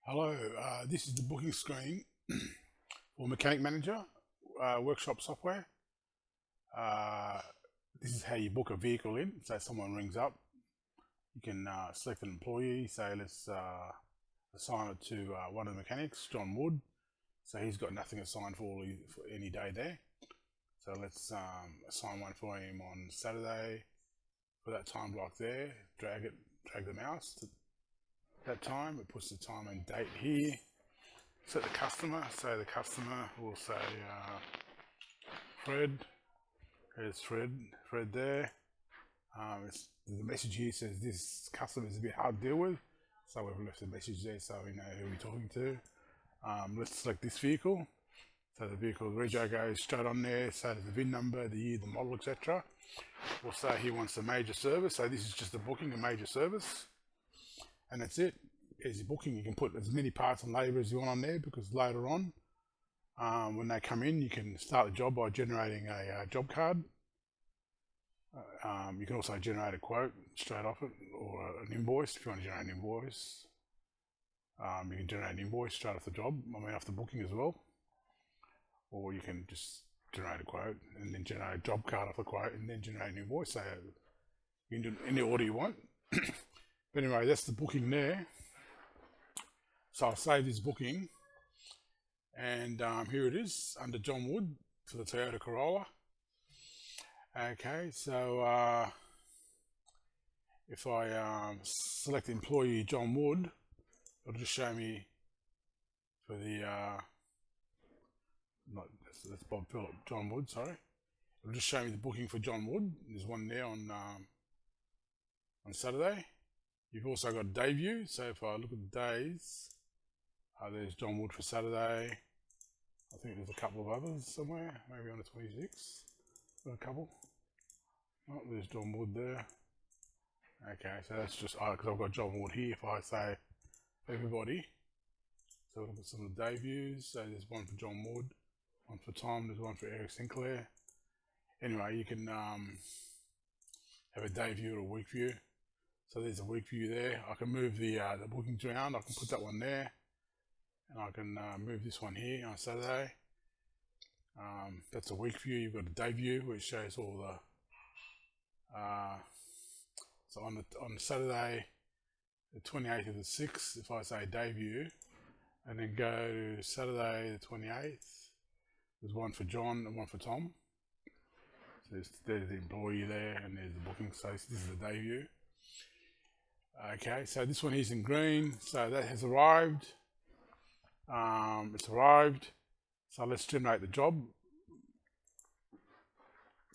Hello, this is the booking screen for Mechanic Manager workshop software. This is how you book a vehicle in. So someone rings up, you can select an employee. Say let's assign it to one of the mechanics, John Wood. So he's got nothing assigned for any day there. So let's assign one for him on Saturday for that time block there. Drag the mouse to that time. It puts the time and date here. Set the customer. So the customer will say Fred. There's Fred there. The message here says this customer is a bit hard to deal with, so we've left a message there so we know who we're talking to. Let's select this vehicle. So the vehicle rego goes straight on there. So there's the VIN number, the year, the model, etc. We'll say he wants a major service. So this is just a booking, a major service, and that's it. As your booking, you can put as many parts and labour as you want on there, because later on, when they come in, you can start the job by generating a job card. You can also generate a quote straight off it, or an invoice if you want to generate an invoice. You can generate an invoice straight off the job, off the booking as well. Or you can just generate a quote and then generate a job card off the quote and then generate an invoice. So you can do any order you want. But anyway, that's the booking there. So I'll save this booking, and here it is under John Wood for the Toyota Corolla. Okay, so if I select employee John Wood, it'll just show me for the that's Bob Phillip, John Wood, sorry. It'll just show me the booking for John Wood. There's one there on Saturday. You've also got a day view, so if I look at the days, there's John Wood for Saturday. I think there's a couple of others somewhere, maybe on the 26th. Got a couple. Oh, there's John Wood there. Okay, so that's just because I've got John Wood here. If I say everybody, so look at some of the day views. So there's one for John Wood, one for Tom, there's one for Eric Sinclair. Anyway, you can have a day view or a week view. So there's a week view there. I can move the bookings around. I can put that one there, and I can move this one here on Saturday. That's a week view. You've got a day view which shows all the so on Saturday the 28th of the 6th, if I say day view and then go to Saturday the 28th, there's one for John and one for Tom. So there's the employee there and there's the booking. So this is the day view. Okay, so this one is in green, so that has arrived. It's arrived. So let's generate the job.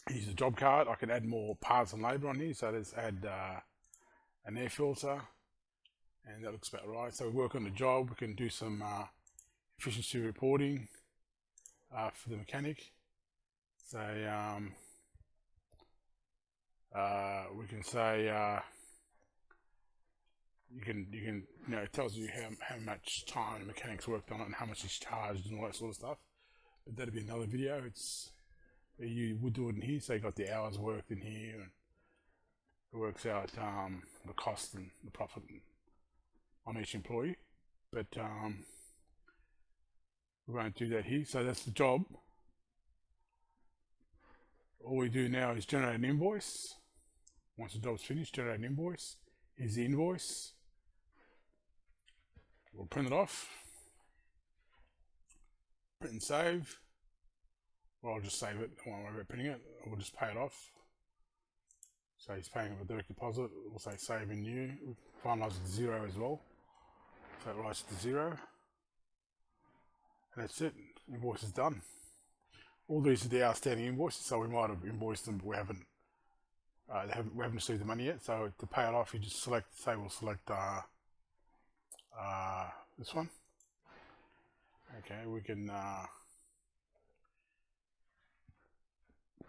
Use the job card. I can add more parts and labour on here. So let's add an air filter, and that looks about right. So we work on the job. We can do some efficiency reporting for the mechanic. So we can say you can it tells you how much time the mechanic's worked on it and how much he's charged and all that sort of stuff. But that'd be another video. You would do it in here, so you got the hours worked in here, and it works out the cost and the profit on each employee. But we won't do that here. So that's the job. All we do now is generate an invoice. Once the job's finished, generate an invoice. Here's the invoice. We'll print it off. Print and save. Well, I'll just save it. Don't worry about printing it. We'll just pay it off. So he's paying with a direct deposit. We'll say save in new. We'll finalise it to 0 as well. So it writes to 0. And that's it. Invoice is done. All these are the outstanding invoices, so we might have invoiced them, but we haven't received the money yet. So to pay it off, you just select. Say we'll select this one. Okay, we can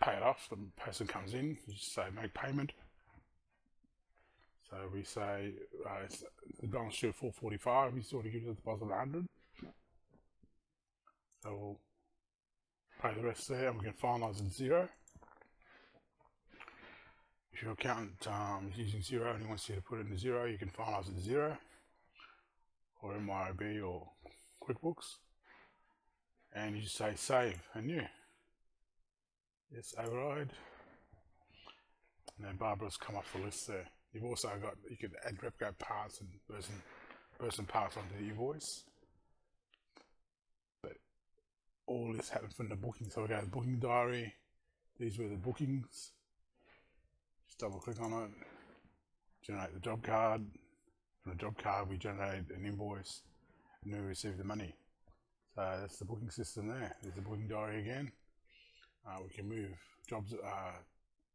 pay it off. The person comes in, you just say make payment. So we say the balance due 445. He's already given us a deposit of 100. So we'll pay the rest there, and we can finalise at 0. If your accountant is using 0 and he wants you to put it into 0, you can finalise at 0. or MYOB or QuickBooks, and you just say save and new. Yes, override. And then Barbara's come off the list there. You've also got, you can add Repco parts and person parts onto the invoice. But all this happened from the booking. So we go to the booking diary. These were the bookings. Just double click on it. Generate the job card. From the job card we generate an invoice and we receive the money. So that's the booking system there. There's the booking diary again. We can move jobs,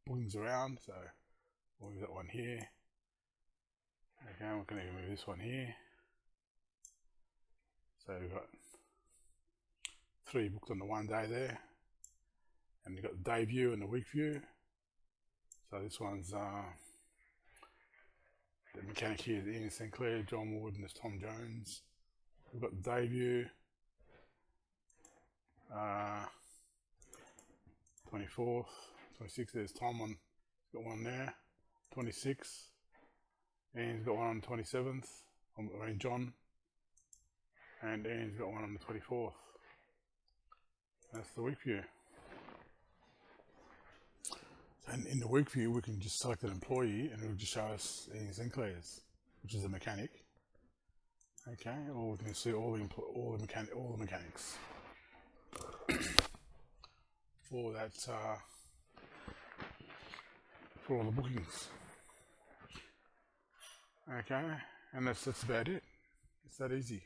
bookings around. So we've got one here. Okay, we're going to move this one here. So we've got 3 booked on the one day there. And you've got the day view and the week view. So this one's the mechanic here is Ian Sinclair, John Wood, and there's Tom Jones. We've got the day view. 24th, 26th, there's Tom on, got one there. 26th, Ian's got one on the 27th, I mean John, and Ian's got one on the 24th. That's the week view. And in the week view, we can just select an employee and it will just show us Ian Sinclair's, which is a mechanic. Okay, or we can see all the mechanics for that for all the bookings. Okay, and that's about it. It's that easy.